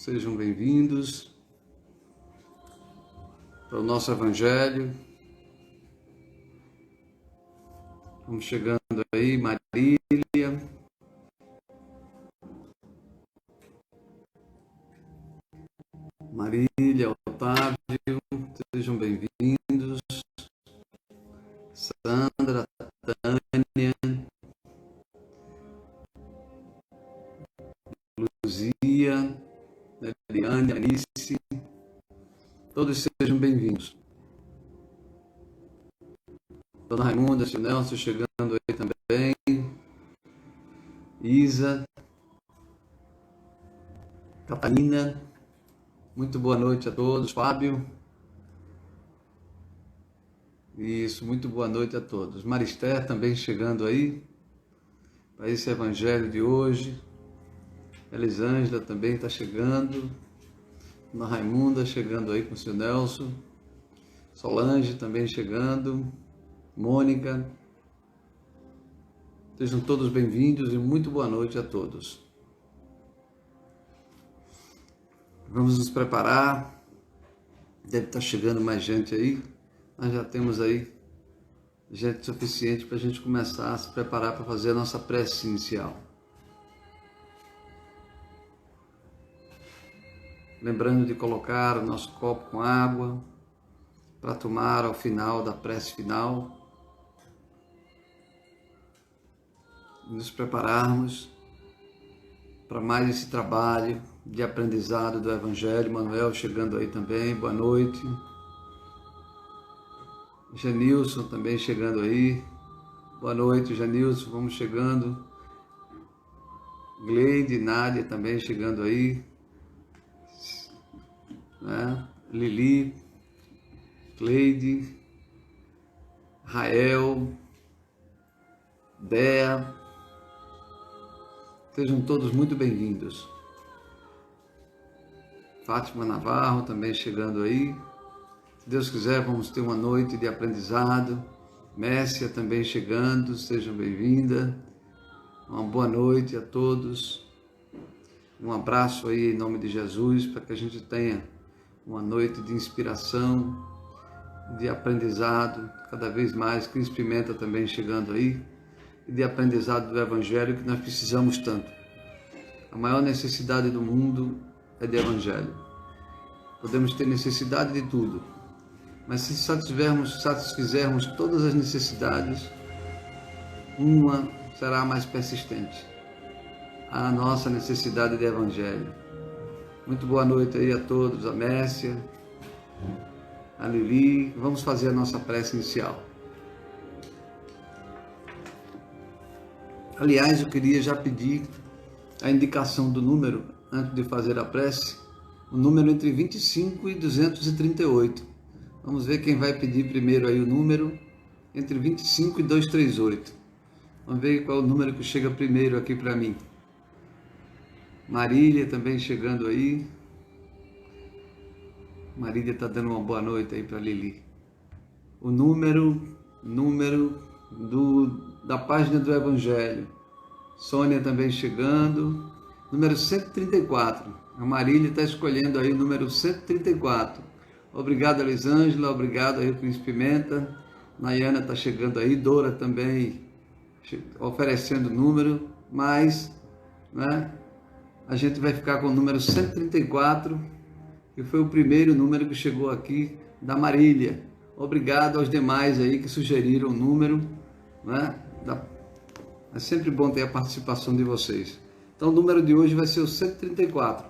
sejam bem-vindos para o nosso Evangelho. Vamos chegando aí, Marília. Marília, Otávio, sejam bem-vindos. Sandra, Tânia, Luzia, Eliane, Alice, todos sejam bem-vindos. Dona Raimunda, seu Nelson chegando aí também. Isa, Catarina, muito boa noite a todos. Fábio, isso, muito boa noite a todos. Marister também chegando aí para esse evangelho de hoje. Elisângela também está chegando. Dona Raimunda chegando aí com o seu Nelson. Solange também chegando. Mônica. Sejam todos bem-vindos e muito boa noite a todos. Vamos nos preparar. Deve estar chegando mais gente aí. Nós já temos aí gente suficiente para a gente começar a se preparar para fazer a nossa prece inicial. Lembrando de colocar o nosso copo com água para tomar ao final da prece final. Nos prepararmos para mais esse trabalho de aprendizado do Evangelho. Manuel chegando aí também, boa noite. Janilson também chegando aí, boa noite, Janilson, vamos chegando. Gleide, Nádia também chegando aí, né? Lili, Cleide, Rael, Dea, sejam todos muito bem-vindos. Fátima Navarro também chegando aí. Se Deus quiser, vamos ter uma noite de aprendizado. Mércia também chegando, sejam bem-vinda. Uma boa noite a todos. Um abraço aí em nome de Jesus, para que a gente tenha uma noite de inspiração, de aprendizado, cada vez mais. Cris Pimenta também chegando aí. E de aprendizado do Evangelho, que nós precisamos tanto. A maior necessidade do mundo é de Evangelho. Podemos ter necessidade de tudo, mas se satisfizermos todas as necessidades, uma será mais persistente: a nossa necessidade de Evangelho. Muito boa noite aí a todos, a Mércia, a Lili. Vamos fazer a nossa prece inicial. Aliás, eu queria já pedir a indicação do número, antes de fazer a prece, o número entre 25 e 238. Vamos ver quem vai pedir primeiro aí o número, entre 25 e 238. Vamos ver qual é o número que chega primeiro aqui para mim. Marília também chegando aí. Marília está dando uma boa noite aí para Lili. O número da página do Evangelho. Sônia também chegando. Número 134. A Marília está escolhendo aí o número 134. Obrigado, Elisângela. Obrigado aí, Cris Pimenta. Nayana está chegando aí. Dora também oferecendo número. Mas, né, a gente vai ficar com o número 134, que foi o primeiro número que chegou aqui da Marília. Obrigado aos demais aí que sugeriram o número, né? É sempre bom ter a participação de vocês. Então o número de hoje vai ser o 134.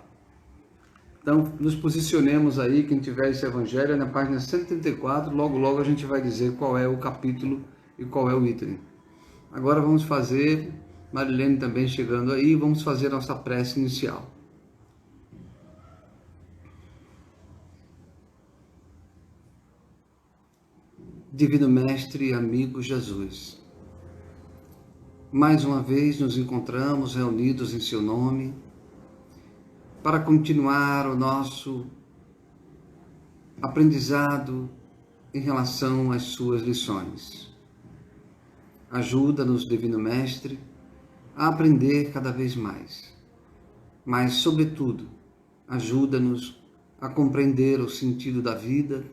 Então nos posicionemos aí, quem tiver esse evangelho, na página 134, logo a gente vai dizer qual é o capítulo e qual é o item. Agora vamos fazer, Marilene também chegando aí, vamos fazer a nossa prece inicial. Divino Mestre e amigo Jesus, mais uma vez nos encontramos reunidos em seu nome para continuar o nosso aprendizado em relação às suas lições. Ajuda-nos, Divino Mestre, a aprender cada vez mais, mas, sobretudo, Ajuda-nos a compreender o sentido da vida,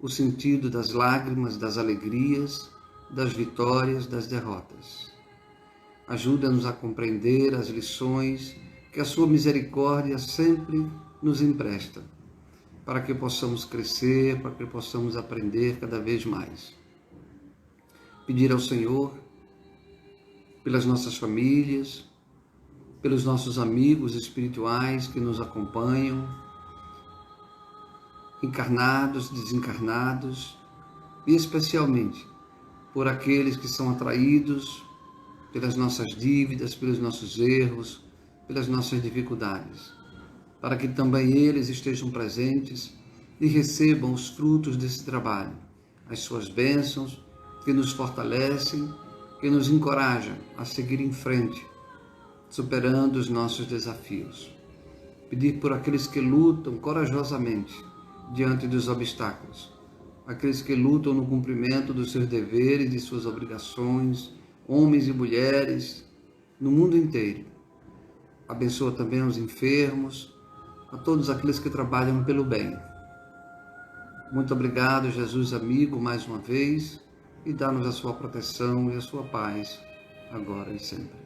o sentido das lágrimas, das alegrias, das vitórias, das derrotas. Ajuda-nos a compreender as lições que a sua misericórdia sempre nos empresta, para que possamos crescer, para que possamos aprender cada vez mais. Pedir ao Senhor pelas nossas famílias, pelos nossos amigos espirituais que nos acompanham, encarnados, desencarnados, e especialmente por aqueles que são atraídos pelas nossas dívidas, pelos nossos erros, pelas nossas dificuldades, para que também eles estejam presentes e recebam os frutos desse trabalho, as suas bênçãos que nos fortalecem, que nos encorajam a seguir em frente, superando os nossos desafios. Pedir por aqueles que lutam corajosamente diante dos obstáculos, aqueles que lutam no cumprimento dos seus deveres e suas obrigações, homens e mulheres no mundo inteiro. Abençoa também os enfermos, a todos aqueles que trabalham pelo bem. Muito obrigado, Jesus amigo, mais uma vez, e dá-nos a sua proteção e a sua paz, agora e sempre.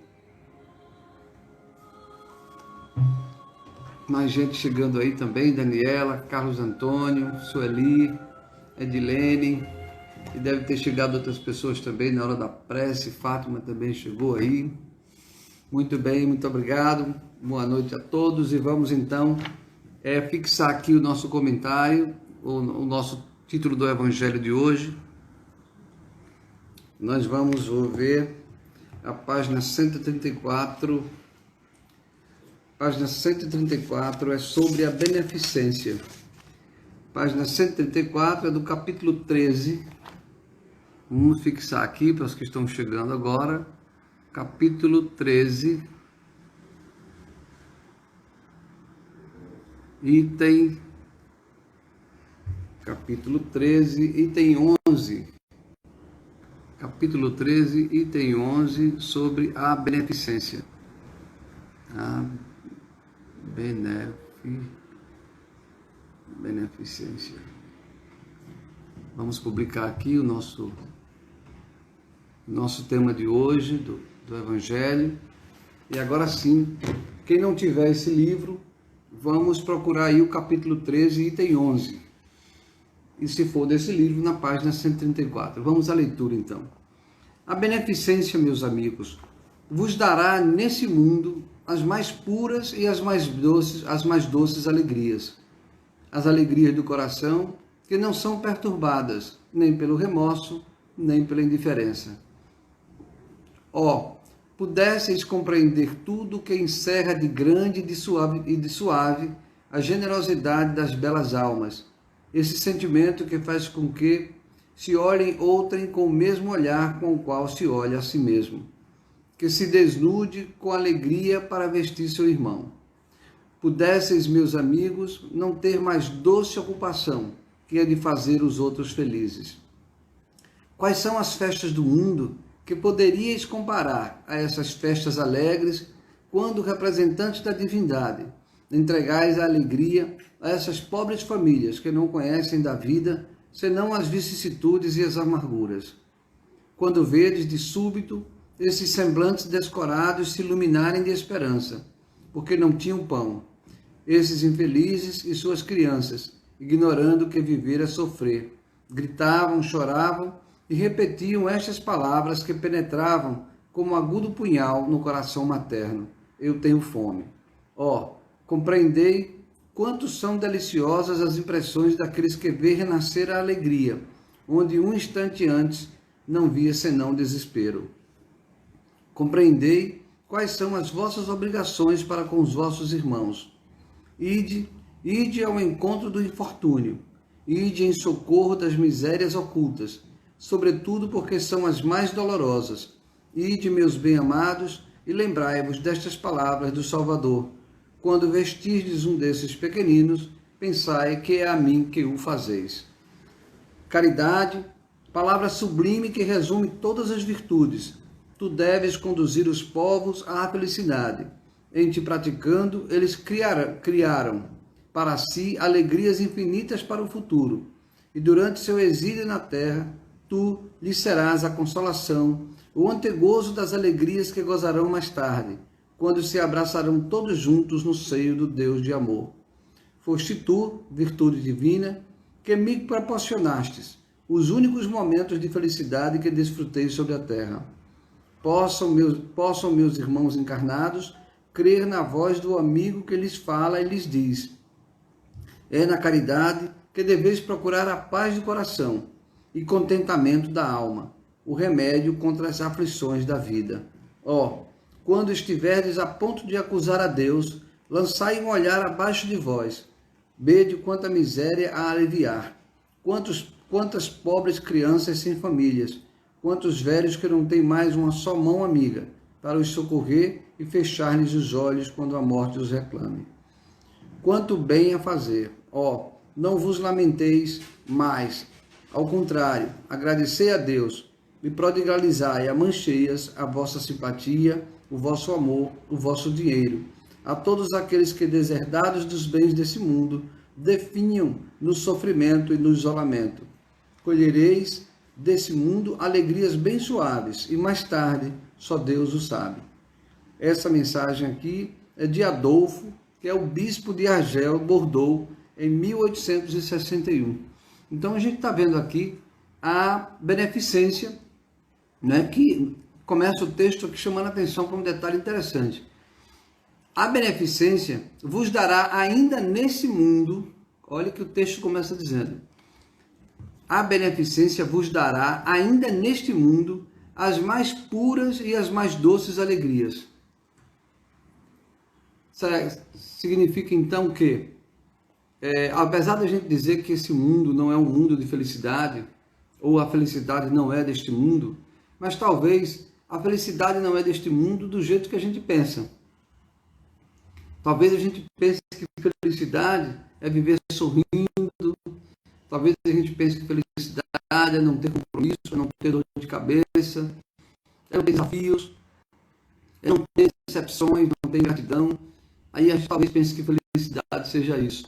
Mais gente chegando aí também, Daniela, Carlos Antônio, Sueli, Edilene, e deve ter chegado outras pessoas também na hora da prece. Fátima também chegou aí. Muito bem, muito obrigado. Boa noite a todos e vamos então fixar aqui o nosso comentário, o nosso título do Evangelho de hoje. Nós vamos ver a página 134. Página 134 é sobre a beneficência. Página 134 é do capítulo 13. Vamos fixar aqui para os que estão chegando agora. Capítulo 13. Capítulo 13, item 11. Capítulo 13, item 11, sobre a beneficência. A beneficência. Vamos publicar aqui o nosso tema de hoje, do Evangelho. E agora sim, quem não tiver esse livro, vamos procurar aí o capítulo 13, item 11. E se for desse livro, na página 134. Vamos à leitura então. A beneficência, meus amigos, vos dará nesse mundo as mais puras e as mais doces alegrias. As alegrias do coração que não são perturbadas nem pelo remorso, nem pela indiferença. Pudesseis compreender tudo que encerra de grande e de suave a generosidade das belas almas, esse sentimento que faz com que se olhem outrem com o mesmo olhar com o qual se olha a si mesmo, que se desnude com alegria para vestir seu irmão. Pudesseis, meus amigos, não ter mais doce ocupação, que é de fazer os outros felizes. Quais são as festas do mundo que poderíeis comparar a essas festas alegres, quando, representantes da divindade, entregais a alegria a essas pobres famílias que não conhecem da vida, senão as vicissitudes e as amarguras? Quando vedes de súbito esses semblantes descorados se iluminarem de esperança, porque não tinham pão, esses infelizes e suas crianças, ignorando que viver é sofrer, gritavam, choravam e repetiam estas palavras que penetravam como agudo punhal no coração materno: eu tenho fome. Compreendei quanto são deliciosas as impressões daqueles que vê renascer a alegria, onde um instante antes não via senão desespero. Compreendei quais são as vossas obrigações para com os vossos irmãos. Ide ao encontro do infortúnio, ide em socorro das misérias ocultas, sobretudo porque são as mais dolorosas. Ide, meus bem-amados, e lembrai-vos destas palavras do Salvador: quando vestirdes um desses pequeninos, pensai que é a mim que o fazeis. Caridade, palavra sublime que resume todas as virtudes. Tu deves conduzir os povos à felicidade. Em te praticando, eles criaram para si alegrias infinitas para o futuro, e durante seu exílio na terra, tu lhe serás a consolação, o antegozo das alegrias que gozarão mais tarde, quando se abraçarão todos juntos no seio do Deus de amor. Foste tu, virtude divina, que me proporcionastes os únicos momentos de felicidade que desfrutei sobre a terra. Possam meus irmãos encarnados crer na voz do amigo que lhes fala e lhes diz: é na caridade que deveis procurar a paz do coração e contentamento da alma, o remédio contra as aflições da vida. Quando estiverdes a ponto de acusar a Deus, lançai um olhar abaixo de vós. Vede quanta miséria a aliviar, quantas pobres crianças sem famílias, quantos velhos que não têm mais uma só mão amiga para os socorrer e fechar-lhes os olhos quando a morte os reclame. Quanto bem a fazer! Não vos lamenteis mais. Ao contrário, agradecei a Deus e prodigalizai a mãos cheias a vossa simpatia, o vosso amor, o vosso dinheiro, a todos aqueles que, deserdados dos bens desse mundo, definham no sofrimento e no isolamento. Colhereis desse mundo alegrias bem suaves e mais tarde só Deus o sabe. Essa mensagem aqui é de Adolfo, que é o bispo de Argel, Bordeaux, em 1861. Então a gente está vendo aqui a beneficência, né, que começa o texto aqui chamando a atenção para um detalhe interessante. A beneficência vos dará ainda nesse mundo, olha que o texto começa dizendo, a beneficência vos dará ainda neste mundo as mais puras e as mais doces alegrias. Significa então que, apesar da gente dizer que esse mundo não é um mundo de felicidade, ou a felicidade não é deste mundo, mas talvez a felicidade não é deste mundo do jeito que a gente pensa. Talvez a gente pense que felicidade é viver sorrindo, talvez a gente pense que felicidade é não ter compromisso, é não ter dor de cabeça, é não ter desafios, é não ter decepções, não ter gratidão. Aí a gente talvez pense que felicidade seja isso.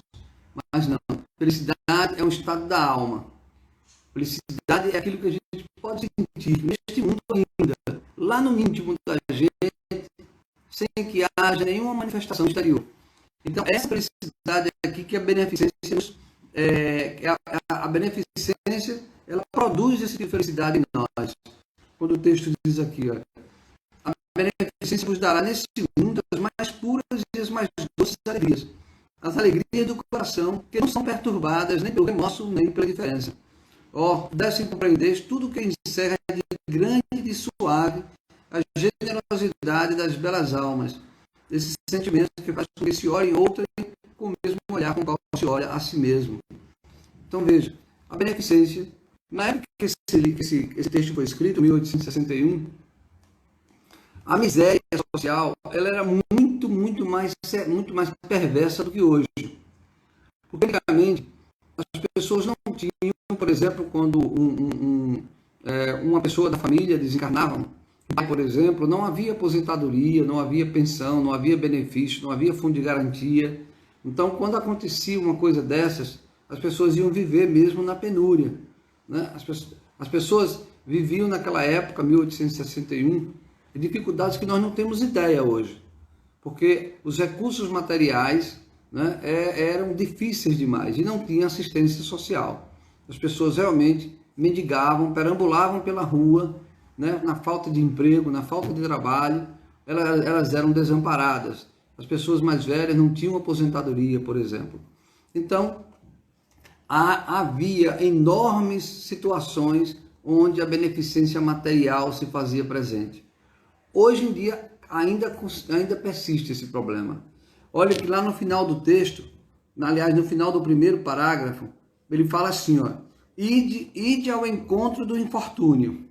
Mas não. Felicidade é um estado da alma. Felicidade é aquilo que a gente pode sentir neste mundo ainda, lá no íntimo da gente, sem que haja nenhuma manifestação exterior. Então, essa felicidade aqui que a beneficência, a beneficência, ela produz esse tipo de felicidade em nós. Quando o texto diz aqui, a beneficência vos dará nesse mundo as mais puras e as mais doces alegrias. As alegrias do coração, que não são perturbadas nem pelo remorso, nem pela indiferença. Dessem compreendeis tudo que encerra de grande e de suave a generosidade das belas almas, esses sentimentos que faz com que se olhe em outra com o mesmo olhar com o qual se olha a si mesmo. Então veja, a beneficência, na época que esse texto foi escrito, 1861, a miséria social ela era muito mais perversa do que hoje. Porque, antigamente, as pessoas não tinham, por exemplo, quando uma pessoa da família desencarnava, o pai, por exemplo, não havia aposentadoria, não havia pensão, não havia benefício, não havia fundo de garantia. Então, quando acontecia uma coisa dessas, as pessoas iam viver mesmo na penúria, né? As pessoas viviam naquela época, 1861, dificuldades que nós não temos ideia hoje, porque os recursos materiais, né, eram difíceis demais e não tinha assistência social. As pessoas realmente mendigavam, perambulavam pela rua, né, na falta de emprego, na falta de trabalho, elas eram desamparadas. As pessoas mais velhas não tinham aposentadoria, por exemplo. Então, havia enormes situações onde a beneficência material se fazia presente. Hoje em dia ainda persiste esse problema. Olha que lá no final do texto, aliás, no final do primeiro parágrafo, ele fala assim, ide ao encontro do infortúnio,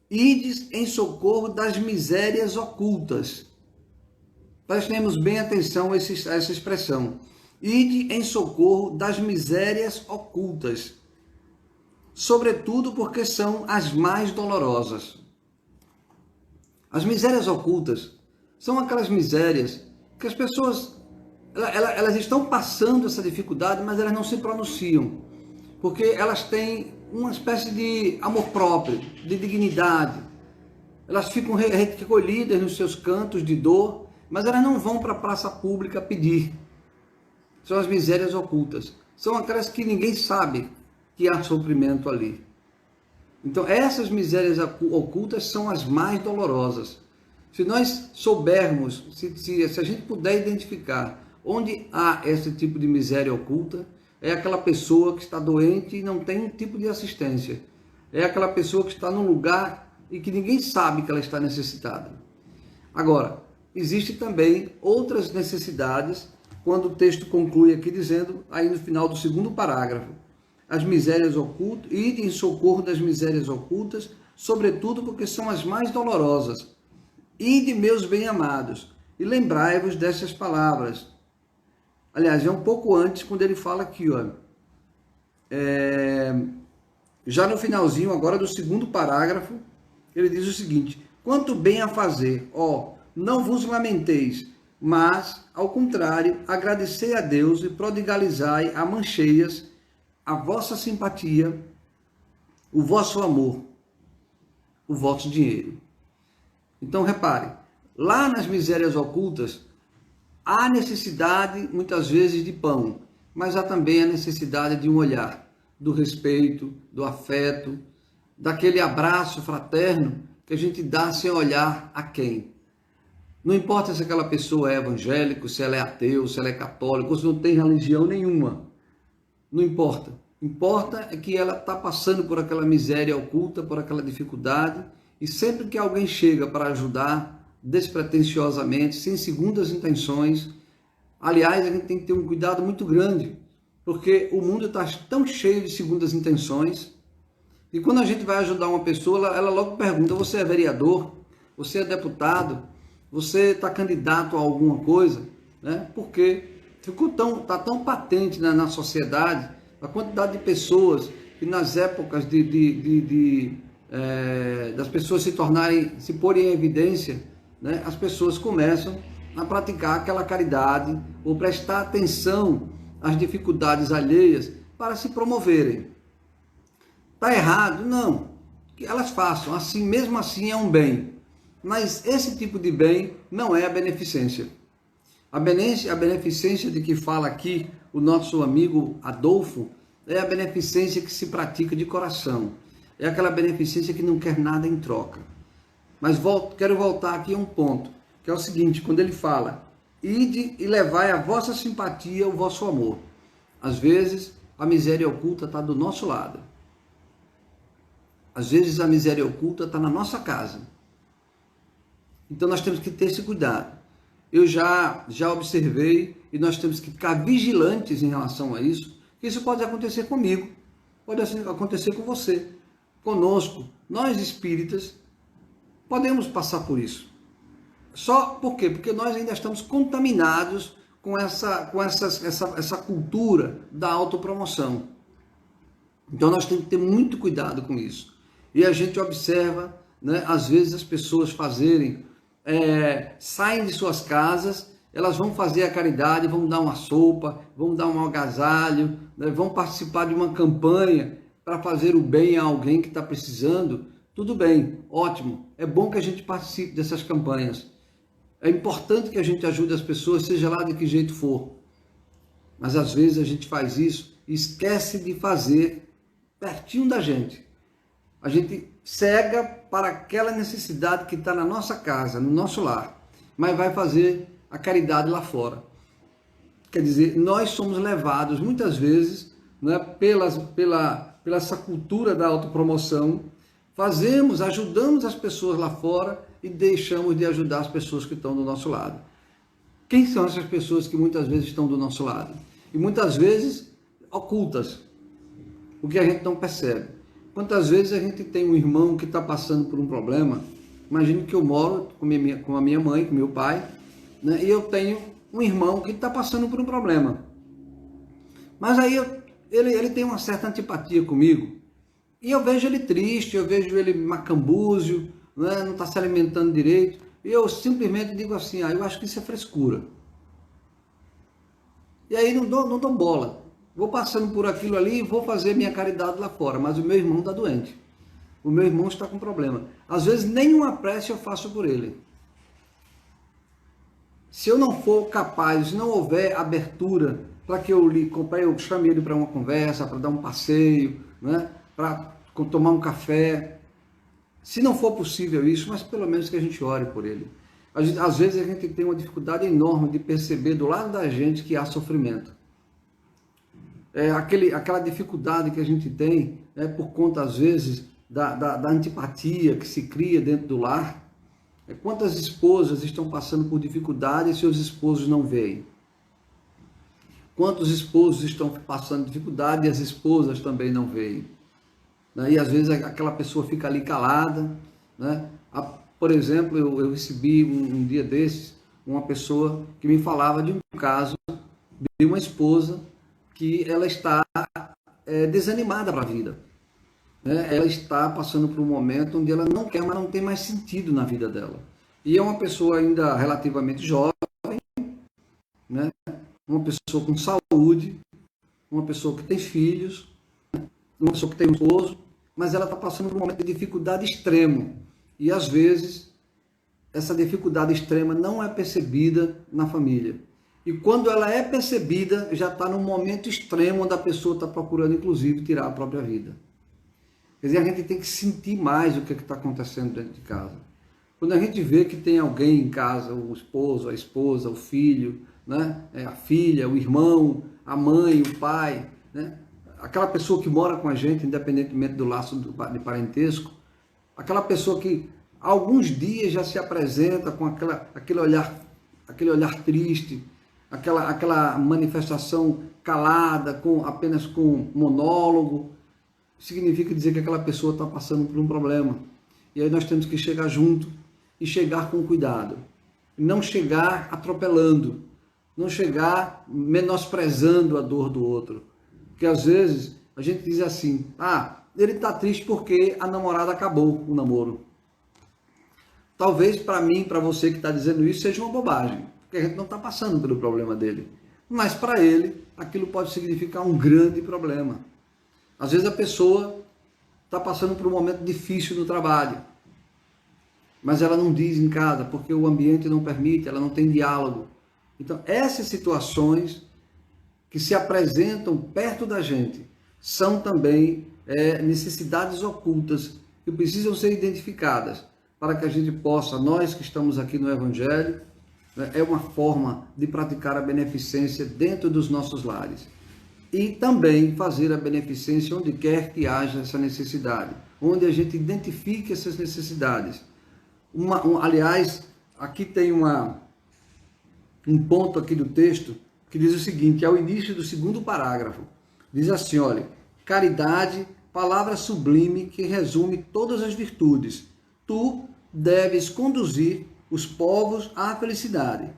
ides em socorro das misérias ocultas. Prestemos bem atenção a essa expressão. Ide em socorro das misérias ocultas, sobretudo porque são as mais dolorosas. As misérias ocultas são aquelas misérias que as pessoas elas estão passando essa dificuldade, mas elas não se pronunciam, porque elas têm uma espécie de amor próprio, de dignidade. Elas ficam recolhidas nos seus cantos de dor, mas elas não vão para a praça pública pedir. São as misérias ocultas. São aquelas que ninguém sabe que há sofrimento ali. Então, essas misérias ocultas são as mais dolorosas. Se nós soubermos, se a gente puder identificar onde há esse tipo de miséria oculta, é aquela pessoa que está doente e não tem um tipo de assistência. É aquela pessoa que está num lugar e que ninguém sabe que ela está necessitada. Agora, existe também outras necessidades, quando o texto conclui aqui dizendo, aí no final do segundo parágrafo, as misérias ocultas, ide em socorro das misérias ocultas, sobretudo porque são as mais dolorosas. Ide, meus bem-amados, e lembrai-vos dessas palavras. Aliás, é um pouco antes, quando ele fala aqui, ó, já no finalzinho agora do segundo parágrafo, ele diz o seguinte: quanto bem a fazer, ó, não vos lamenteis, mas, ao contrário, agradecei a Deus e prodigalizai a mancheias a vossa simpatia, o vosso amor, o vosso dinheiro. Então, repare, lá nas misérias ocultas, há necessidade, muitas vezes, de pão, mas há também a necessidade de um olhar, do respeito, do afeto, daquele abraço fraterno que a gente dá sem olhar a quem. Não importa se aquela pessoa é evangélico, se ela é ateu, se ela é católica, ou se não tem religião nenhuma. Não importa. Importa é que ela está passando por aquela miséria oculta, por aquela dificuldade, e sempre que alguém chega para ajudar, despretensiosamente, sem segundas intenções, aliás, a gente tem que ter um cuidado muito grande, porque o mundo está tão cheio de segundas intenções, e quando a gente vai ajudar uma pessoa, ela logo pergunta: você é vereador? Você é deputado? Você está candidato a alguma coisa? Né? Porque está tão patente na sociedade a quantidade de pessoas que nas épocas das pessoas se porem em evidência, né? As pessoas começam a praticar aquela caridade ou prestar atenção às dificuldades alheias para se promoverem. Está errado? Não. Que elas façam, assim, mesmo assim é um bem. Mas esse tipo de bem não é a beneficência. A beneficência de que fala aqui o nosso amigo Adolfo é a beneficência que se pratica de coração. É aquela beneficência que não quer nada em troca. Mas quero voltar aqui a um ponto, que é o seguinte: quando ele fala, ide e levai a vossa simpatia, o vosso amor. Às vezes, a miséria oculta está do nosso lado. Às vezes, a miséria oculta está na nossa casa. Então, nós temos que ter esse cuidado. Eu já observei, e nós temos que ficar vigilantes em relação a isso, que isso pode acontecer comigo, pode acontecer com você, conosco. Nós espíritas podemos passar por isso. Só por quê? Porque nós ainda estamos contaminados com essa cultura da autopromoção. Então nós temos que ter muito cuidado com isso. E a gente observa, né, às vezes as pessoas saem de suas casas, elas vão fazer a caridade, vão dar uma sopa, vão dar um agasalho, né, vão participar de uma campanha para fazer o bem a alguém que está precisando. Tudo bem, ótimo, é bom que a gente participe dessas campanhas. É importante que a gente ajude as pessoas, seja lá de que jeito for. Mas às vezes a gente faz isso e esquece de fazer pertinho da gente. A gente cega para aquela necessidade que está na nossa casa, no nosso lar, mas vai fazer a caridade lá fora. Quer dizer, nós somos levados muitas vezes, né, pela essa cultura da autopromoção, ajudamos as pessoas lá fora e deixamos de ajudar as pessoas que estão do nosso lado. Quem são essas pessoas que muitas vezes estão do nosso lado? E muitas vezes ocultas, o que a gente não percebe. Quantas vezes a gente tem um irmão que está passando por um problema? Imagine que eu moro com a minha mãe, com meu pai, né, e eu tenho um irmão que está passando por um problema. Mas aí ele tem uma certa antipatia comigo. E eu vejo ele triste, eu vejo ele macambúzio, né, não está se alimentando direito. E eu simplesmente digo assim: eu acho que isso é frescura. E aí não dou bola. Vou passando por aquilo ali e vou fazer minha caridade lá fora, mas o meu irmão está doente. O meu irmão está com problema. Às vezes nenhuma prece eu faço por ele. Se eu não for capaz, se não houver abertura para que eu chame ele para uma conversa, para dar um passeio, né? Para tomar um café, se não for possível isso, mas pelo menos que a gente ore por ele. Às vezes a gente tem uma dificuldade enorme de perceber do lado da gente que há sofrimento. Aquela dificuldade que a gente tem por conta, às vezes, da antipatia que se cria dentro do lar. Quantas esposas estão passando por dificuldade e seus esposos não veem? Quantos esposos estão passando dificuldade e as esposas também não veem? E às vezes aquela pessoa fica ali calada. Né? Por exemplo, eu recebi um dia desses uma pessoa que me falava de um caso de uma esposa que ela está desanimada para a vida. Ela está passando por um momento onde ela não quer, mas não tem mais sentido na vida dela. E é uma pessoa ainda relativamente jovem, né? Uma pessoa com saúde, uma pessoa que tem filhos, uma pessoa que tem um esposo, mas ela está passando por um momento de dificuldade extremo. E às vezes essa dificuldade extrema não é percebida na família. E quando ela é percebida, já está num momento extremo onde a pessoa está procurando, inclusive, tirar a própria vida. Quer dizer, a gente tem que sentir mais o que está acontecendo dentro de casa. Quando a gente vê que tem alguém em casa, o esposo, a esposa, o filho, né? A filha, o irmão, a mãe, o pai, né? Aquela pessoa que mora com a gente, independentemente do laço de parentesco, aquela pessoa que há alguns dias já se apresenta com aquele olhar triste, aquela manifestação calada, apenas com monólogo, significa dizer que aquela pessoa está passando por um problema. E aí nós temos que chegar junto e chegar com cuidado. Não chegar atropelando, não chegar menosprezando a dor do outro. Porque às vezes a gente diz assim, ele está triste porque a namorada acabou o namoro. Talvez para mim, para você que está dizendo isso, seja uma bobagem, porque a gente não está passando pelo problema dele. Mas para ele, aquilo pode significar um grande problema. Às vezes a pessoa está passando por um momento difícil no trabalho, mas ela não diz em casa, porque o ambiente não permite, ela não tem diálogo. Então, essas situações que se apresentam perto da gente são também necessidades ocultas que precisam ser identificadas para que a gente possa, nós que estamos aqui no Evangelho, é uma forma de praticar a beneficência dentro dos nossos lares. E também fazer a beneficência onde quer que haja essa necessidade, onde a gente identifique essas necessidades. Aliás, aqui tem um ponto aqui do texto que diz o seguinte, ao início do segundo parágrafo, diz assim, olha, caridade, palavra sublime que resume todas as virtudes. Tu deves conduzir os povos à felicidade.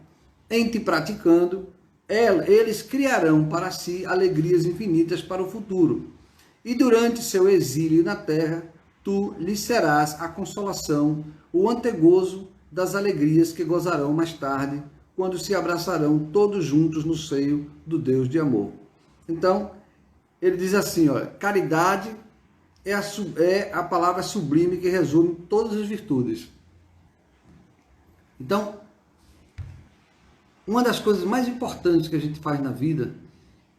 Em te praticando, eles criarão para si alegrias infinitas para o futuro. E durante seu exílio na terra, tu lhes serás a consolação, o antegozo das alegrias que gozarão mais tarde, quando se abraçarão todos juntos no seio do Deus de amor. Então, ele diz assim, olha, caridade é a palavra sublime que resume todas as virtudes. Então, uma das coisas mais importantes que a gente faz na vida,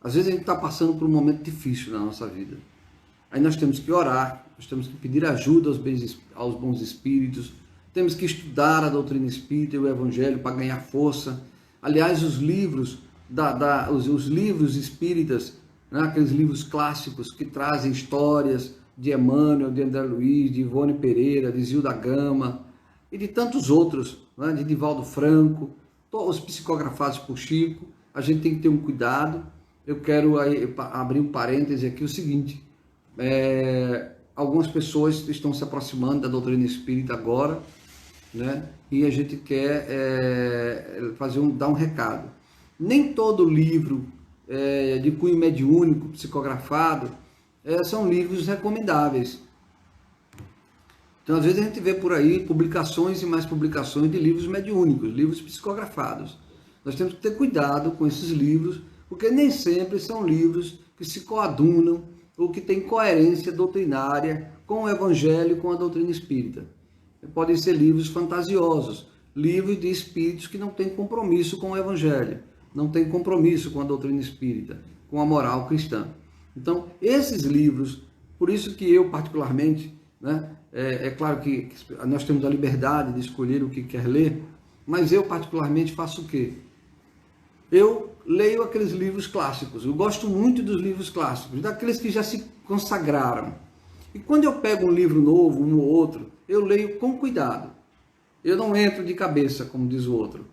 às vezes a gente está passando por um momento difícil na nossa vida. Aí nós temos que orar, nós temos que pedir ajuda aos bons espíritos, temos que estudar a doutrina espírita e o Evangelho para ganhar força. Aliás, os livros, os livros espíritas, né, aqueles livros clássicos que trazem histórias de Emmanuel, de André Luiz, de Ivone Pereira, de Zilda Gama e de tantos outros, né, de Divaldo Franco, todos psicografados por Chico, a gente tem que ter um cuidado. Eu quero abrir um parêntese aqui, o seguinte, algumas pessoas estão se aproximando da doutrina espírita agora, né? E a gente quer dar um recado. Nem todo livro de cunho mediúnico, psicografado, são livros recomendáveis. Então, às vezes a gente vê por aí publicações e mais publicações de livros mediúnicos, livros psicografados. Nós temos que ter cuidado com esses livros, porque nem sempre são livros que se coadunam ou que têm coerência doutrinária com o Evangelho, com a doutrina espírita. Podem ser livros fantasiosos, livros de espíritos que não têm compromisso com o Evangelho, não têm compromisso com a doutrina espírita, com a moral cristã. Então, esses livros, por isso que eu particularmente, é claro que nós temos a liberdade de escolher o que quer ler, mas eu particularmente faço o quê? Eu leio aqueles livros clássicos, eu gosto muito dos livros clássicos, daqueles que já se consagraram. E quando eu pego um livro novo, um ou outro, eu leio com cuidado. Eu não entro de cabeça, como diz o outro.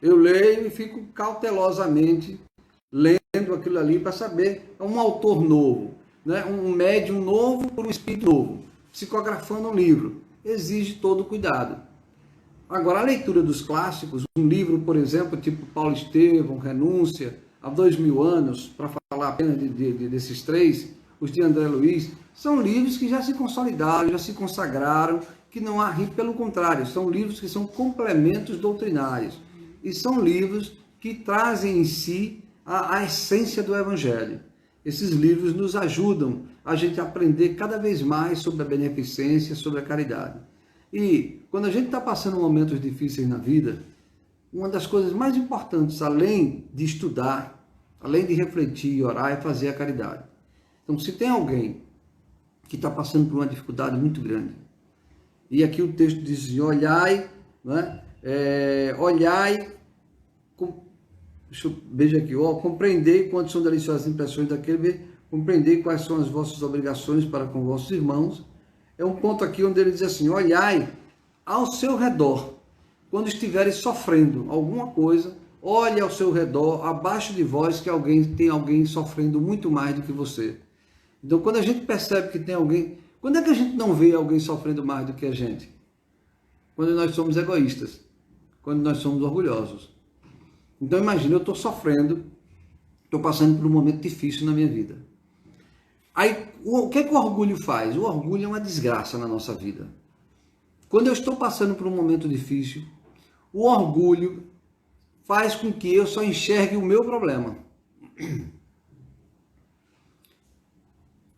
Eu leio e fico cautelosamente lendo aquilo ali para saber, é um autor novo, um médium novo por um espírito novo, psicografando um livro. Exige todo cuidado. Agora, a leitura dos clássicos, um livro, por exemplo, tipo Paulo Estevão, Renúncia, há 2000 anos, para falar apenas desses três, os de André Luiz, são livros que já se consolidaram, já se consagraram, que não há, pelo contrário, são livros que são complementos doutrinários. E são livros que trazem em si a essência do Evangelho. Esses livros nos ajudam a gente aprender cada vez mais sobre a beneficência, sobre a caridade. E quando a gente está passando momentos difíceis na vida, uma das coisas mais importantes, além de estudar, além de refletir e orar, é fazer a caridade. Então, se tem alguém que está passando por uma dificuldade muito grande, e aqui o texto diz assim, olhai, veja aqui, compreendei quantas são deliciosas impressões daquele, compreendei quais são as vossas obrigações para com vossos irmãos. É um ponto aqui onde ele diz assim, olhai ao seu redor, quando estiverem sofrendo alguma coisa, olhe ao seu redor, abaixo de vós, que tem alguém sofrendo muito mais do que você. Então, quando a gente percebe que tem alguém, quando é que a gente não vê alguém sofrendo mais do que a gente? Quando nós somos egoístas, quando nós somos orgulhosos. Então, imagina, eu estou sofrendo, estou passando por um momento difícil na minha vida. Aí, o que o orgulho faz? O orgulho é uma desgraça na nossa vida. Quando eu estou passando por um momento difícil, o orgulho faz com que eu só enxergue o meu problema.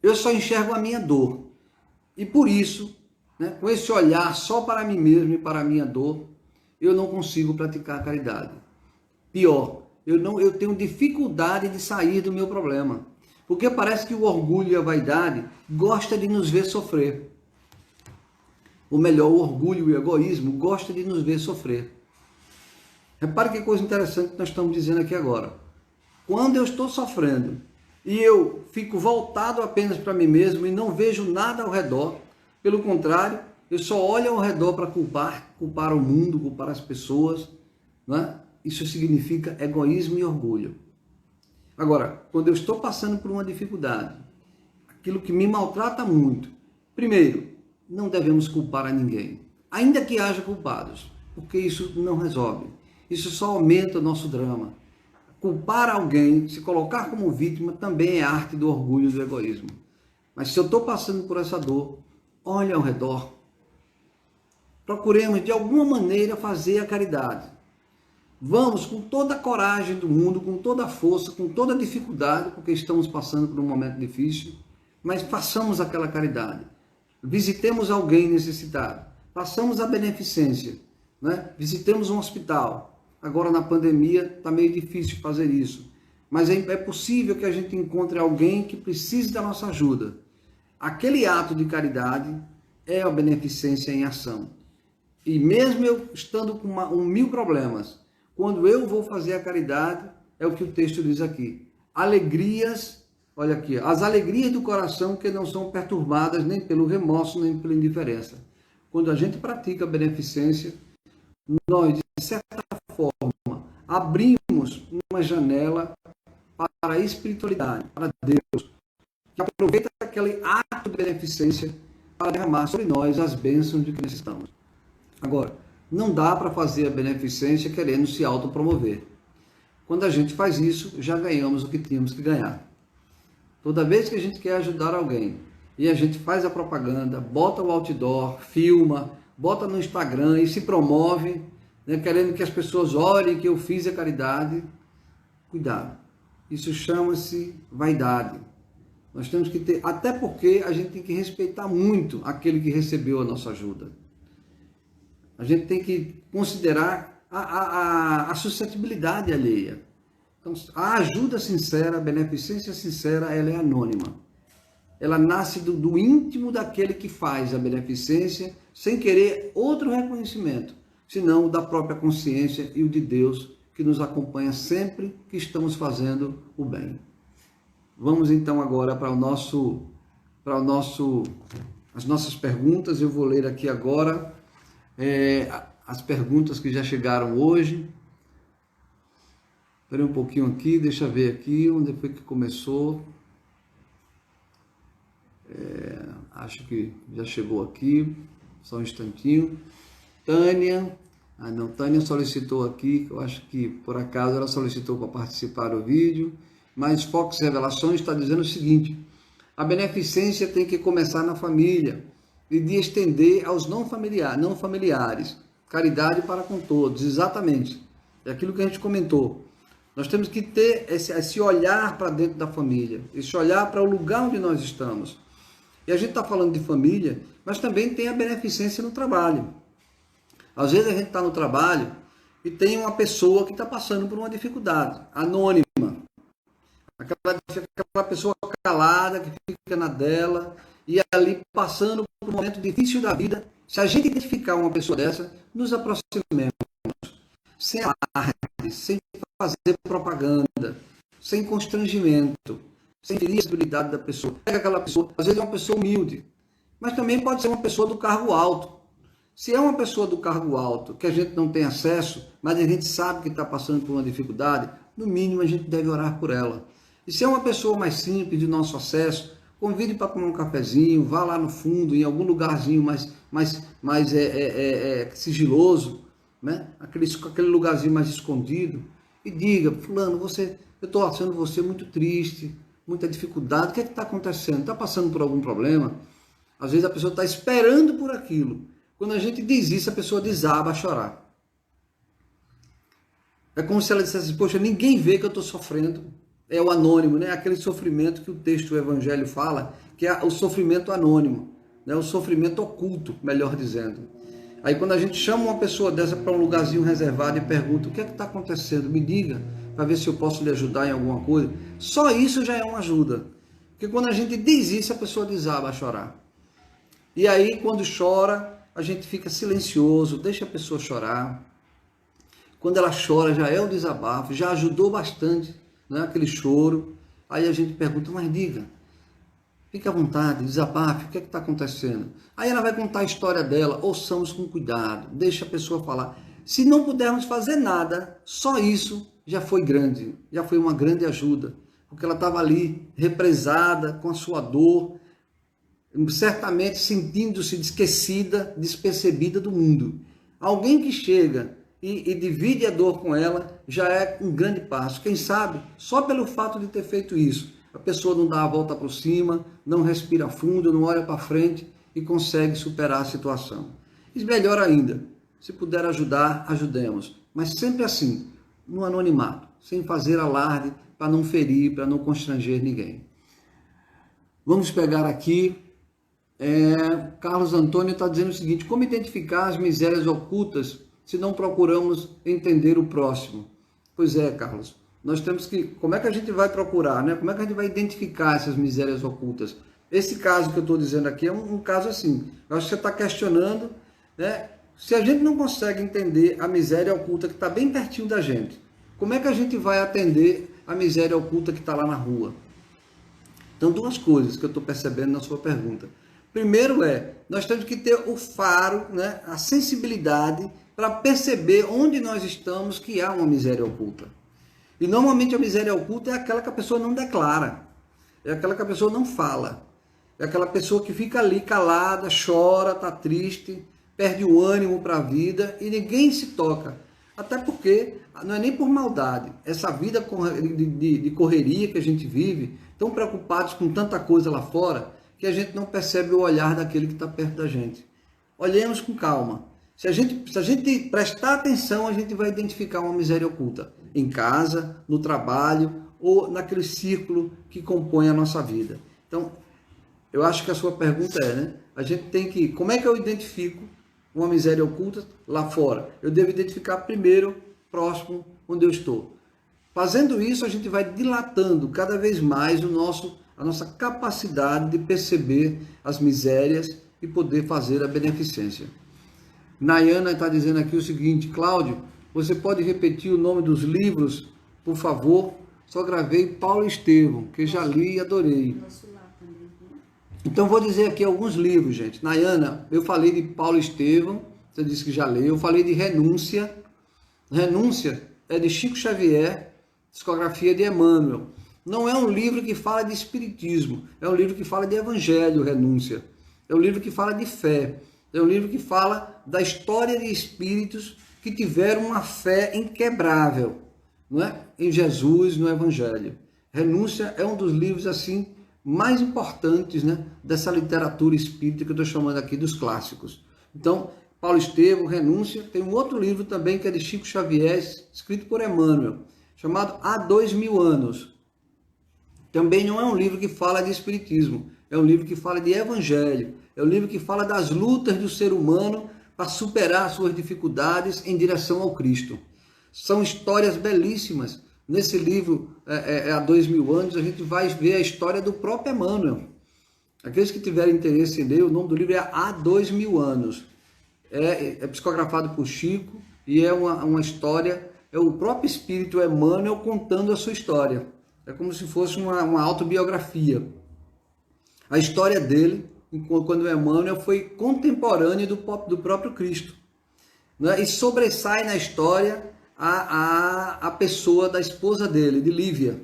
Eu só enxergo a minha dor. E por isso, com esse olhar só para mim mesmo e para a minha dor, eu não consigo praticar a caridade. Pior, eu tenho dificuldade de sair do meu problema. Porque parece que o orgulho e a vaidade gostam de nos ver sofrer. Ou melhor, o orgulho e o egoísmo gostam de nos ver sofrer. Repare que coisa interessante que nós estamos dizendo aqui agora. Quando eu estou sofrendo e eu fico voltado apenas para mim mesmo e não vejo nada ao redor, pelo contrário, eu só olho ao redor para culpar o mundo, culpar as pessoas, Isso significa egoísmo e orgulho. Agora, quando eu estou passando por uma dificuldade, aquilo que me maltrata muito, primeiro, não devemos culpar a ninguém, ainda que haja culpados, porque isso não resolve. Isso só aumenta o nosso drama. Culpar alguém, se colocar como vítima, também é arte do orgulho e do egoísmo. Mas se eu estou passando por essa dor, olhe ao redor. Procuremos, de alguma maneira, fazer a caridade. Vamos com toda a coragem do mundo, com toda a força, com toda a dificuldade, porque estamos passando por um momento difícil, mas façamos aquela caridade. Visitemos alguém necessitado, façamos a beneficência, visitemos um hospital. Agora na pandemia está meio difícil fazer isso, mas é possível que a gente encontre alguém que precise da nossa ajuda. Aquele ato de caridade é a beneficência em ação. E mesmo eu estando com 1000 problemas, quando eu vou fazer a caridade, é o que o texto diz aqui. Alegrias, olha aqui, as alegrias do coração que não são perturbadas nem pelo remorso, nem pela indiferença. Quando a gente pratica a beneficência, nós, de certa forma, abrimos uma janela para a espiritualidade, para Deus, que aproveita aquele ato de beneficência para derramar sobre nós as bênçãos de que necessitamos. Agora, não dá para fazer a beneficência querendo se autopromover. Quando a gente faz isso, já ganhamos o que tínhamos que ganhar. Toda vez que a gente quer ajudar alguém e a gente faz a propaganda, bota o outdoor, filma, bota no Instagram e se promove, querendo que as pessoas olhem que eu fiz a caridade, cuidado. Isso chama-se vaidade. Nós temos que ter, até porque a gente tem que respeitar muito aquele que recebeu a nossa ajuda. A gente tem que considerar a suscetibilidade alheia. Então, a ajuda sincera, a beneficência sincera, ela é anônima. Ela nasce do íntimo daquele que faz a beneficência, sem querer outro reconhecimento, senão o da própria consciência e o de Deus, que nos acompanha sempre que estamos fazendo o bem. Vamos então agora para as nossas perguntas. Eu vou ler aqui agora as perguntas que já chegaram hoje. Espera um pouquinho aqui, deixa eu ver aqui onde foi que começou. Acho que já chegou aqui, só um instantinho. Tânia, Tânia solicitou aqui, eu acho que por acaso ela solicitou para participar do vídeo, mas Fox Revelações está dizendo o seguinte: a beneficência tem que começar na família e de estender aos não familiares, caridade para com todos, exatamente, é aquilo que a gente comentou. Nós temos que ter esse olhar para dentro da família, esse olhar para o lugar onde nós estamos. E a gente está falando de família, mas também tem a beneficência no trabalho. Às vezes a gente está no trabalho e tem uma pessoa que está passando por uma dificuldade, anônima. Aquela pessoa calada, que fica na dela, e ali passando por um momento difícil da vida. Se a gente identificar uma pessoa dessa, nos aproximemos, sem alarde, sem fazer propaganda, sem constrangimento, sem ferir a sensibilidade da pessoa. Pega aquela pessoa, às vezes é uma pessoa humilde, mas também pode ser uma pessoa do cargo alto. Se é uma pessoa do cargo alto, que a gente não tem acesso, mas a gente sabe que está passando por uma dificuldade, no mínimo a gente deve orar por ela. E se é uma pessoa mais simples, de nosso acesso, convide para tomar um cafezinho, vá lá no fundo, em algum lugarzinho mais sigiloso, né? Aquele lugarzinho mais escondido, e diga: fulano, eu estou achando você muito triste, muita dificuldade, o que é que está acontecendo? Está passando por algum problema? Às vezes a pessoa está esperando por aquilo. Quando a gente diz isso, a pessoa desaba a chorar. É como se ela dissesse: poxa, ninguém vê que eu estou sofrendo. É o anônimo, né? Aquele sofrimento que o texto do Evangelho fala, que é o sofrimento anônimo, né? O sofrimento oculto, melhor dizendo. Aí quando a gente chama uma pessoa dessa para um lugarzinho reservado e pergunta: o que é que está acontecendo? Me diga, para ver se eu posso lhe ajudar em alguma coisa. Só isso já é uma ajuda. Porque quando a gente diz isso, a pessoa desaba a chorar. E aí quando chora, a gente fica silencioso, deixa a pessoa chorar. Quando ela chora, já é o desabafo, já ajudou bastante, né, aquele choro. Aí a gente pergunta: mas diga, fique à vontade, desabafe, o que é que está acontecendo? Aí ela vai contar a história dela. Ouçamos com cuidado, deixa a pessoa falar. Se não pudermos fazer nada, só isso já foi grande, já foi uma grande ajuda, porque ela estava ali represada com a sua dor, certamente sentindo-se esquecida, despercebida do mundo. Alguém que chega e divide a dor com ela já é um grande passo. Quem sabe, só pelo fato de ter feito isso, a pessoa não dá a volta por cima, não respira fundo, não olha para frente e consegue superar a situação. E melhor ainda, se puder ajudar, ajudemos. Mas sempre assim, no anonimato, sem fazer alarde, para não ferir, para não constranger ninguém. Vamos pegar aqui. Carlos Antônio está dizendo o seguinte: como identificar as misérias ocultas se não procuramos entender o próximo? Pois é, Carlos, nós temos que, como é que a gente vai procurar, né? Como é que a gente vai identificar essas misérias ocultas? Esse caso que eu estou dizendo aqui é um caso assim. Eu acho que você está questionando, né? Se a gente não consegue entender a miséria oculta que está bem pertinho da gente, como é que a gente vai atender a miséria oculta que está lá na rua? Então, duas coisas que eu estou percebendo na sua pergunta. Primeiro nós temos que ter o faro, né, a sensibilidade para perceber onde nós estamos que há uma miséria oculta. E normalmente a miséria oculta é aquela que a pessoa não declara, é aquela que a pessoa não fala, é aquela pessoa que fica ali calada, chora, está triste, perde o ânimo para a vida e ninguém se toca. Até porque não é nem por maldade, essa vida de correria que a gente vive, tão preocupados com tanta coisa lá fora, que a gente não percebe o olhar daquele que está perto da gente. Olhemos com calma. Se a gente prestar atenção, a gente vai identificar uma miséria oculta. Em casa, no trabalho ou naquele círculo que compõe a nossa vida. Então, eu acho que a sua pergunta é, né? A gente tem que, como é que eu identifico uma miséria oculta lá fora? Eu devo identificar primeiro, próximo, onde eu estou. Fazendo isso, a gente vai dilatando cada vez mais a nossa capacidade de perceber as misérias e poder fazer a beneficência. Nayana está dizendo aqui o seguinte: Cláudio, você pode repetir o nome dos livros, por favor? Só gravei Paulo Estevão, que já li e adorei. Então vou dizer aqui alguns livros, gente. Nayana, eu falei de Paulo Estevão, você disse que já leu. Eu falei de Renúncia. Renúncia é de Chico Xavier, discografia de Emmanuel. Não é um livro que fala de espiritismo, é um livro que fala de evangelho, Renúncia. É um livro que fala de fé. É um livro que fala da história de espíritos que tiveram uma fé inquebrável, não é? Em Jesus, no evangelho. Renúncia é um dos livros assim mais importantes, né, dessa literatura espírita que eu estou chamando aqui dos clássicos. Então, Paulo Estevão, Renúncia. Tem um outro livro também que é de Chico Xavier, escrito por Emmanuel, chamado Há 2000 Anos. Também não é um livro que fala de espiritismo, é um livro que fala de evangelho, é um livro que fala das lutas do ser humano para superar suas dificuldades em direção ao Cristo. São histórias belíssimas. Nesse livro, Há 2000 Anos, a gente vai ver a história do próprio Emmanuel. Aqueles que tiverem interesse em ler, o nome do livro é Há 2000 Anos. É psicografado por Chico e é uma história, é o próprio espírito Emmanuel contando a sua história. É como se fosse uma autobiografia. A história dele, quando Emmanuel foi contemporâneo do próprio Cristo, né? E sobressai na história a pessoa da esposa dele, de Lívia,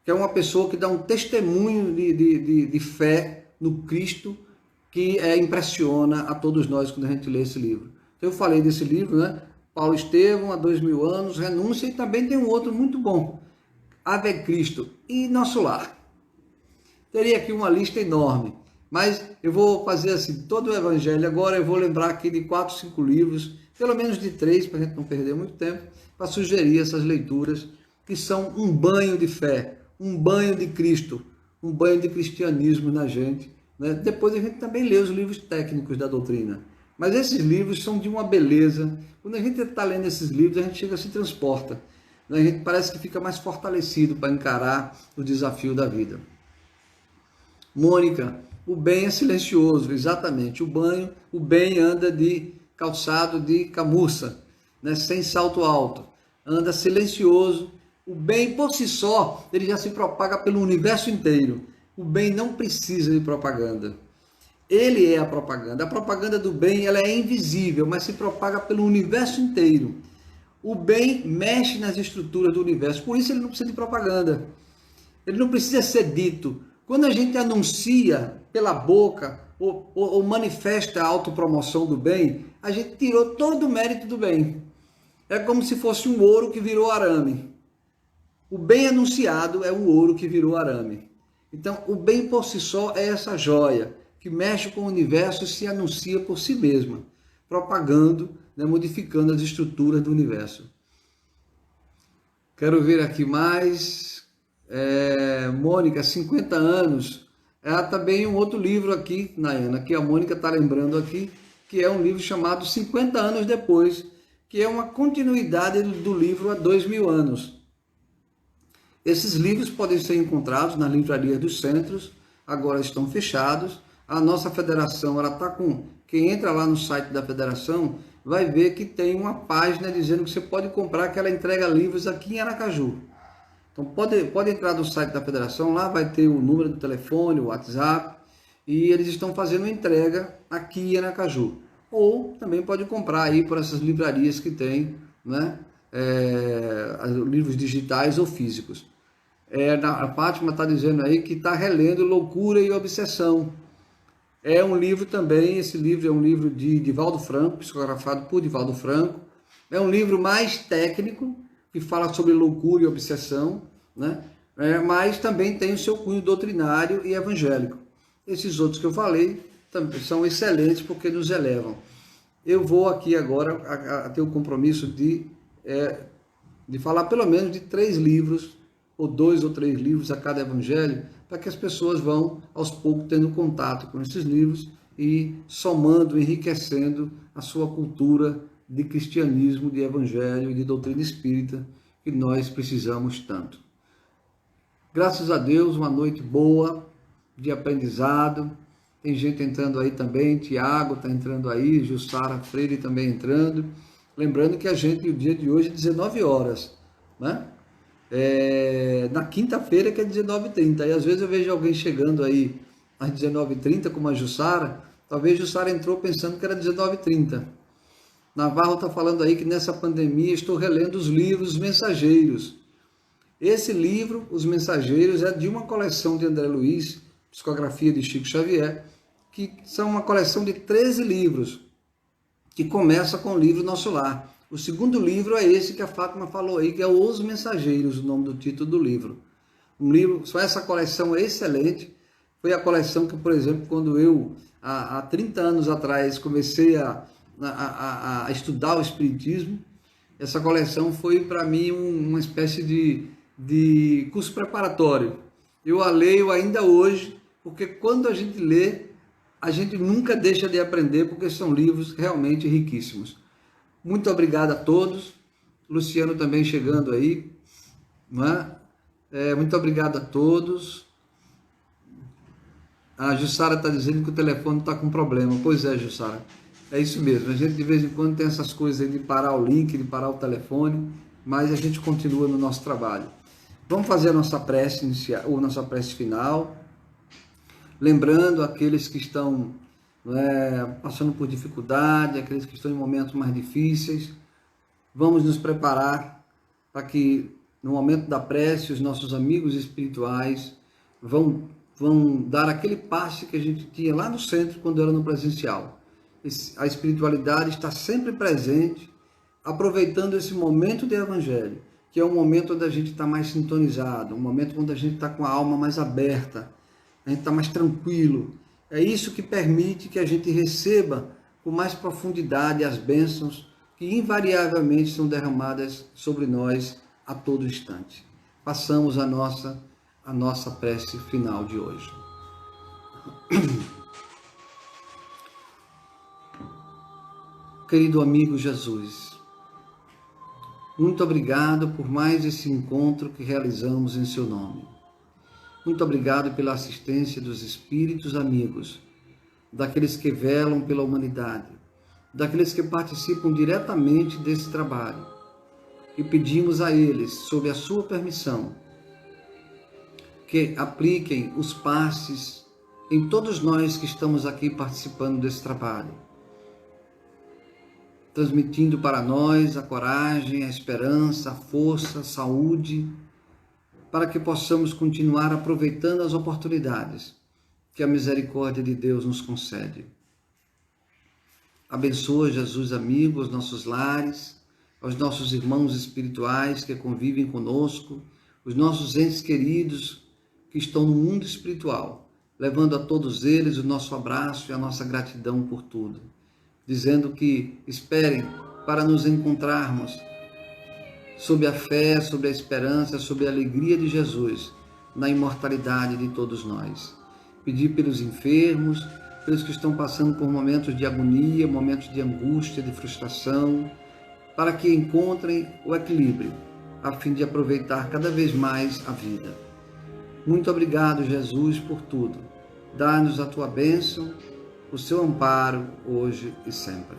que é uma pessoa que dá um testemunho de fé no Cristo que impressiona a todos nós quando a gente lê esse livro. Então eu falei desse livro, né? Paulo Estevão, Há 2000 Anos, Renúncia, e também tem um outro muito bom, Ave Cristo e Nosso Lar. Teria aqui uma lista enorme, mas eu vou fazer assim, todo o Evangelho. Agora eu vou lembrar aqui de 4, 5 livros, pelo menos de 3, para a gente não perder muito tempo, para sugerir essas leituras, que são um banho de fé, um banho de Cristo, um banho de cristianismo na gente, né? Depois a gente também lê os livros técnicos da doutrina. Mas esses livros são de uma beleza. Quando a gente está lendo esses livros, a gente chega a se transporta. A gente parece que fica mais fortalecido para encarar o desafio da vida. Mônica, o bem é silencioso, exatamente. O bem anda de calçado de camurça, né, sem salto alto. Anda silencioso. O bem por si só, ele já se propaga pelo universo inteiro. O bem não precisa de propaganda. Ele é a propaganda. A propaganda do bem, ela é invisível, mas se propaga pelo universo inteiro. O bem mexe nas estruturas do universo, por isso ele não precisa de propaganda. Ele não precisa ser dito. Quando a gente anuncia pela boca ou manifesta a autopromoção do bem, a gente tirou todo o mérito do bem. É como se fosse um ouro que virou arame. O bem anunciado é um ouro que virou arame. Então, o bem por si só é essa joia que mexe com o universo e se anuncia por si mesma, propagando, né, modificando as estruturas do universo. Quero ver aqui mais. Mônica, 50 anos. Há também um outro livro aqui, Nayana, que a Mônica está lembrando aqui, que é um livro chamado 50 Anos Depois, que é uma continuidade do livro Há 2000 Anos. Esses livros podem ser encontrados nas livrarias dos centros, agora estão fechados. A nossa federação, ela está com... Quem entra lá no site da federação vai ver que tem uma página dizendo que você pode comprar, que ela entrega livros aqui em Aracaju. Então pode entrar no site da federação, lá vai ter o número do telefone, o WhatsApp, e eles estão fazendo entrega aqui em Aracaju. Ou também pode comprar aí por essas livrarias que tem, né, livros digitais ou físicos. A Fátima está dizendo aí que está relendo Loucura e Obsessão. É um livro também, esse livro é um livro de Divaldo Franco, psicografado por Divaldo Franco. É um livro mais técnico, que fala sobre loucura e obsessão, né? Mas também tem o seu cunho doutrinário e evangélico. Esses outros que eu falei também são excelentes porque nos elevam. Eu vou aqui agora a ter o compromisso de falar pelo menos de 3 livros ou 2 ou 3 livros a cada evangelho, para que as pessoas vão, aos poucos, tendo contato com esses livros e somando, enriquecendo a sua cultura de cristianismo, de evangelho e de doutrina espírita, que nós precisamos tanto. Graças a Deus, uma noite boa, de aprendizado. Tem gente entrando aí também, Tiago está entrando aí, Jussara Freire também entrando. Lembrando que o dia de hoje é 19 horas, né? Na quinta-feira que é 19h30, e às vezes eu vejo alguém chegando aí às 19h30, como a Jussara, talvez Jussara entrou pensando que era 19h30. Navarro está falando aí que nessa pandemia estou relendo os livros Os Mensageiros. Esse livro, Os Mensageiros, é de uma coleção de André Luiz, Psicografia de Chico Xavier, que são uma coleção de 13 livros, que começa com o livro Nosso Lar. O segundo livro é esse que a Fátima falou aí, que é Os Mensageiros, o nome do título do livro. Um livro, só essa coleção é excelente. Foi a coleção que, por exemplo, quando eu, há 30 anos atrás, comecei a estudar o Espiritismo, essa coleção foi para mim uma espécie de curso preparatório. Eu a leio ainda hoje, porque quando a gente lê, a gente nunca deixa de aprender, porque são livros realmente riquíssimos. Muito obrigado a todos. Luciano também chegando aí. Muito obrigado a todos. A Jussara está dizendo que o telefone está com problema. Pois é, Jussara. É isso mesmo. A gente de vez em quando tem essas coisas aí de parar o link, de parar o telefone, mas a gente continua no nosso trabalho. Vamos fazer a nossa prece inicial, ou nossa prece final. Lembrando aqueles que estão passando por dificuldade, aqueles que estão em momentos mais difíceis, vamos nos preparar para que no momento da prece os nossos amigos espirituais vão dar aquele passe que a gente tinha lá no centro quando era no presencial. A espiritualidade está sempre presente, aproveitando esse momento de evangelho, que é um momento onde a gente está mais sintonizado, um momento onde a gente está com a alma mais aberta, a gente está mais tranquilo. É isso que permite que a gente receba com mais profundidade as bênçãos que invariavelmente são derramadas sobre nós a todo instante. Passamos a nossa prece final de hoje. Querido amigo Jesus, muito obrigado por mais esse encontro que realizamos em seu nome. Muito obrigado pela assistência dos espíritos amigos, daqueles que velam pela humanidade, daqueles que participam diretamente desse trabalho. E pedimos a eles, sob a sua permissão, que apliquem os passes em todos nós que estamos aqui participando desse trabalho, transmitindo para nós a coragem, a esperança, a força, a saúde, para que possamos continuar aproveitando as oportunidades que a misericórdia de Deus nos concede. Abençoa, Jesus amigo, os nossos lares, aos nossos irmãos espirituais que convivem conosco, os nossos entes queridos que estão no mundo espiritual, levando a todos eles o nosso abraço e a nossa gratidão por tudo, dizendo que esperem para nos encontrarmos sob a fé, sob a esperança, sob a alegria de Jesus, na imortalidade de todos nós. Pedir pelos enfermos, pelos que estão passando por momentos de agonia, momentos de angústia, de frustração, para que encontrem o equilíbrio, a fim de aproveitar cada vez mais a vida. Muito obrigado, Jesus, por tudo. Dá-nos a tua bênção, o seu amparo, hoje e sempre.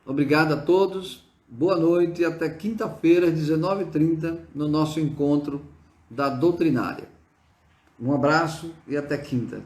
Obrigado a todos, boa noite e até quinta-feira, às 19h30, no nosso encontro da Doutrinária. Um abraço e até quinta.